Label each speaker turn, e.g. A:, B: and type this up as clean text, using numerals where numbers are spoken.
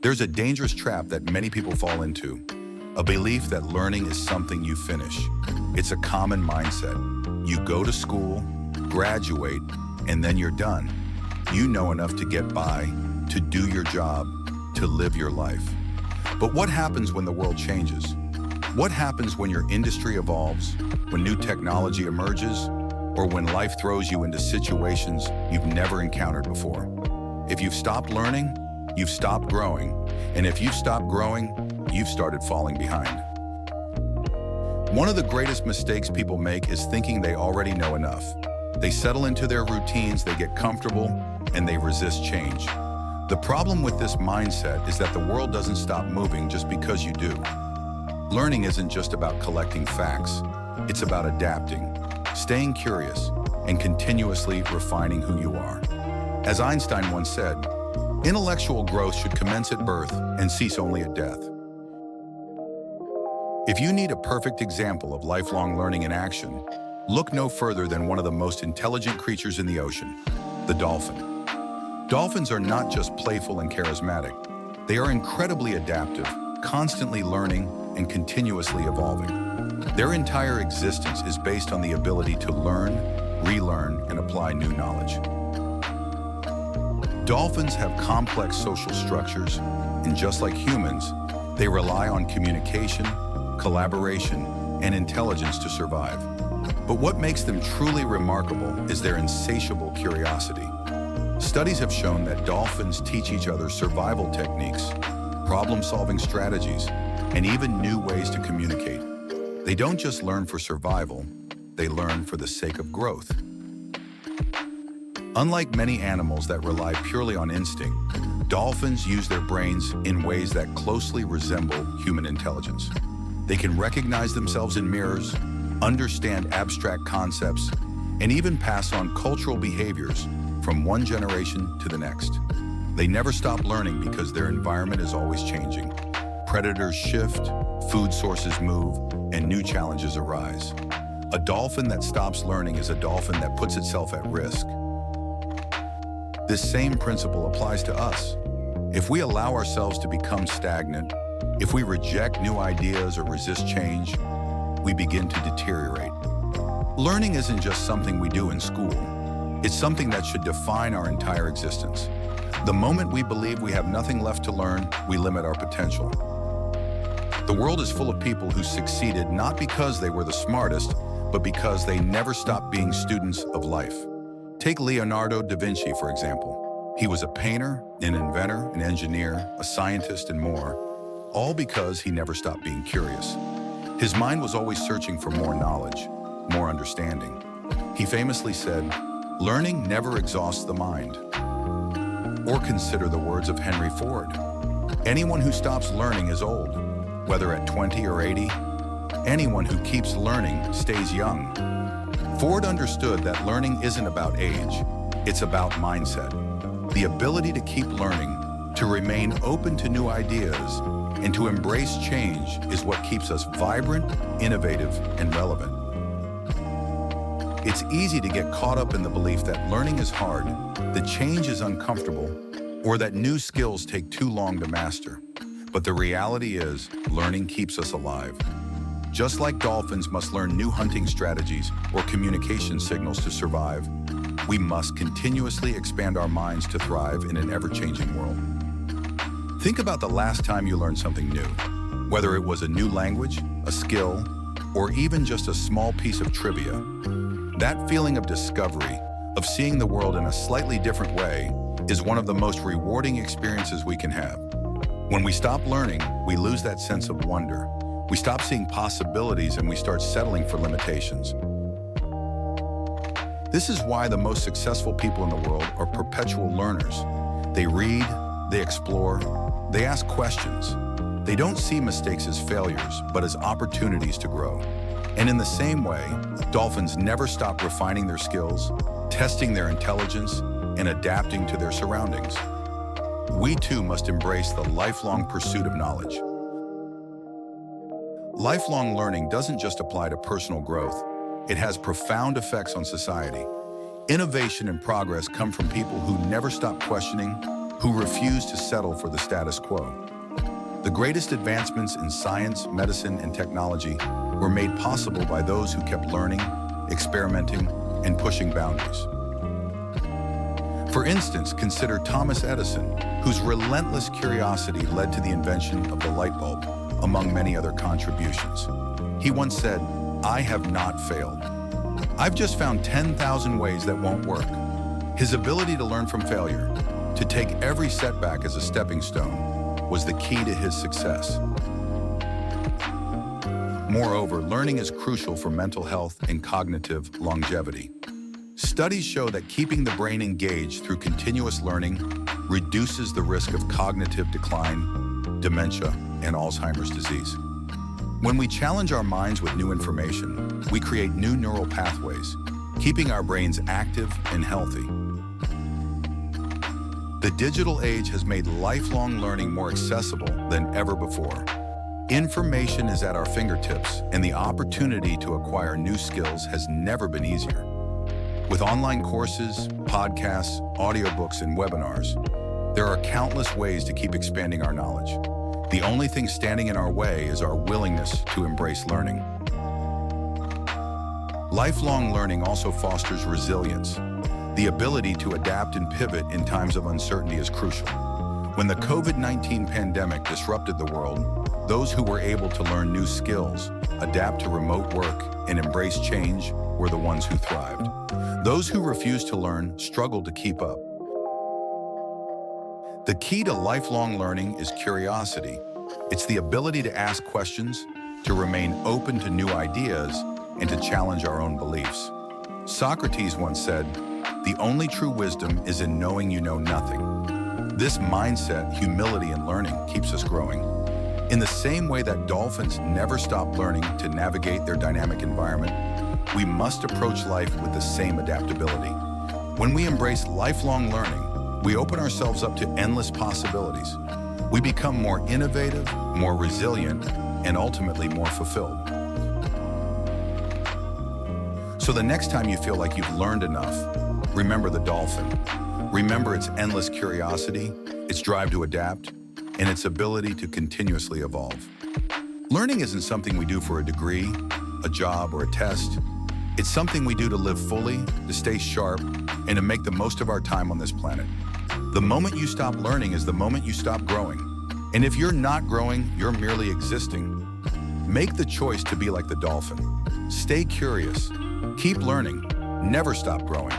A: There's a dangerous trap that many people fall into, a belief that learning is something you finish. It's a common mindset. You go to school, graduate, and then you're done. You know enough to get by, to do your job, to live your life. But what happens when the world changes? What happens when your industry evolves, when new technology emerges, or when life throws you into situations you've never encountered before? If you've stopped learning, you've stopped growing. And if you've stopped growing, you've started falling behind. One of the greatest mistakes people make is thinking they already know enough. They settle into their routines, they get comfortable, and they resist change. The problem with this mindset is that the world doesn't stop moving just because you do. Learning isn't just about collecting facts. It's about adapting, staying curious, and continuously refining who you are. As Einstein once said, intellectual growth should commence at birth and cease only at death. If you need a perfect example of lifelong learning in action, look no further than one of the most intelligent creatures in the ocean, the dolphin. Dolphins are not just playful and charismatic. They are incredibly adaptive, constantly learning and continuously evolving. Their entire existence is based on the ability to learn, relearn, and apply new knowledge. Dolphins have complex social structures, and just like humans, they rely on communication, collaboration, and intelligence to survive. But what makes them truly remarkable is their insatiable curiosity. Studies have shown that dolphins teach each other survival techniques, problem-solving strategies, and even new ways to communicate. They don't just learn for survival, they learn for the sake of growth. Unlike many animals that rely purely on instinct, dolphins use their brains in ways that closely resemble human intelligence. They can recognize themselves in mirrors, understand abstract concepts, and even pass on cultural behaviors from one generation to the next. They never stop learning because their environment is always changing. Predators shift, food sources move, and new challenges arise. A dolphin that stops learning is a dolphin that puts itself at risk. This same principle applies to us. If we allow ourselves to become stagnant, if we reject new ideas or resist change, we begin to deteriorate. Learning isn't just something we do in school. It's something that should define our entire existence. The moment we believe we have nothing left to learn, we limit our potential. The world is full of people who succeeded not because they were the smartest, but because they never stopped being students of life. Take Leonardo da Vinci, for example. He was a painter, an inventor, an engineer, a scientist, and more, all because he never stopped being curious. His mind was always searching for more knowledge, more understanding. He famously said, "Learning never exhausts the mind." Or consider the words of Henry Ford. Anyone who stops learning is old, whether at 20 or 80. Anyone who keeps learning stays young. Ford understood that learning isn't about age, it's about mindset. The ability to keep learning, to remain open to new ideas, and to embrace change is what keeps us vibrant, innovative, and relevant. It's easy to get caught up in the belief that learning is hard, that change is uncomfortable, or that new skills take too long to master. But the reality is, learning keeps us alive. Just like dolphins must learn new hunting strategies or communication signals to survive, we must continuously expand our minds to thrive in an ever-changing world. Think about the last time you learned something new, whether it was a new language, a skill, or even just a small piece of trivia. That feeling of discovery, of seeing the world in a slightly different way, is one of the most rewarding experiences we can have. When we stop learning, we lose that sense of wonder. We stop seeing possibilities and we start settling for limitations. This is why the most successful people in the world are perpetual learners. They read, they explore, they ask questions. They don't see mistakes as failures, but as opportunities to grow. And in the same way, dolphins never stop refining their skills, testing their intelligence, and adapting to their surroundings. We too must embrace the lifelong pursuit of knowledge. Lifelong learning doesn't just apply to personal growth. It has profound effects on society. Innovation and progress come from people who never stop questioning, who refuse to settle for the status quo. The greatest advancements in science, medicine, and technology were made possible by those who kept learning, experimenting, and pushing boundaries. For instance, consider Thomas Edison, whose relentless curiosity led to the invention of the light bulb, among many other contributions. He once said, "I have not failed. I've just found 10,000 ways that won't work." His ability to learn from failure, to take every setback as a stepping stone, was the key to his success. Moreover, learning is crucial for mental health and cognitive longevity. Studies show that keeping the brain engaged through continuous learning reduces the risk of cognitive decline, dementia, and Alzheimer's disease. When we challenge our minds with new information, we create new neural pathways, keeping our brains active and healthy. The digital age has made lifelong learning more accessible than ever before. Information is at our fingertips, and the opportunity to acquire new skills has never been easier. With online courses, podcasts, audiobooks, and webinars, there are countless ways to keep expanding our knowledge. The only thing standing in our way is our willingness to embrace learning. Lifelong learning also fosters resilience. The ability to adapt and pivot in times of uncertainty is crucial. When the COVID-19 pandemic disrupted the world, those who were able to learn new skills, adapt to remote work, and embrace change were the ones who thrived. Those who refused to learn struggled to keep up. The key to lifelong learning is curiosity. It's the ability to ask questions, to remain open to new ideas, and to challenge our own beliefs. Socrates once said, "The only true wisdom is in knowing you know nothing." This mindset, humility, and learning keeps us growing. In the same way that dolphins never stop learning to navigate their dynamic environment, we must approach life with the same adaptability. When we embrace lifelong learning, we open ourselves up to endless possibilities. We become more innovative, more resilient, and ultimately more fulfilled. So the next time you feel like you've learned enough, remember the dolphin. Remember its endless curiosity, its drive to adapt, and its ability to continuously evolve. Learning isn't something we do for a degree, a job, or a test. It's something we do to live fully, to stay sharp, and to make the most of our time on this planet. The moment you stop learning is the moment you stop growing. And if you're not growing, you're merely existing. Make the choice to be like the dolphin. Stay curious, keep learning, never stop growing.